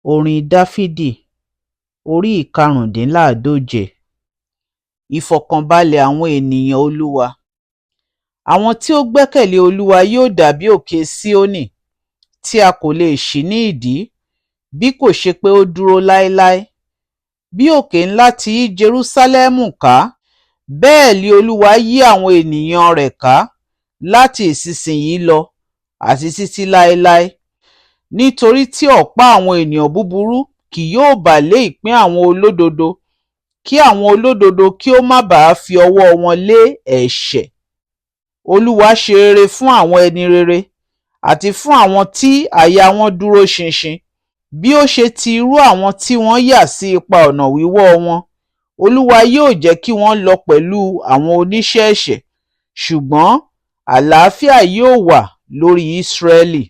Orin Dáfídì orí ìkarùndínláàdóje. Ìfọ̀kànbalẹ̀ àwọn ènìyàn Olúwa. Àwọn tí ó gbẹ́kẹ̀lé Olúwa yóò dàbí òkè Síónì, tí a kò lè ṣí ní ìdí, bí kò ṣe pé ó dúró láéláé. Bí òkè ńlá ti yí Jerúsálẹ́mù ká, bẹ́ẹ̀ li Olúwa yí àwọn ènìyàn rẹ̀ ká láti ìsinsìnyí lọ àti títí láéláé. Nítorí tí ọ̀pá àwọn ènìyàn búburú kì yóò bà lé ìpín àwọn olódodo, kí àwọn olódodo kí ó má bàa fi ọwọ́ wọn lé ẹ̀ṣẹ̀. Olúwa ṣe rere fún àwọn ẹni rere, àti fún àwọn tí àyà wọn dúró ṣinṣin. Bí ó ṣe ti irú àwọn tí wọ́n yà sí ipa ọ̀nà wíwọ́ wọn, Olúwa yóò jẹ́ kí wọ́n lọ pẹ̀lú àwọn oníṣẹ́ ẹ̀ṣẹ̀, ṣùgbọ́n àlàáfíà yóò wà lórí Ísírẹ́lì.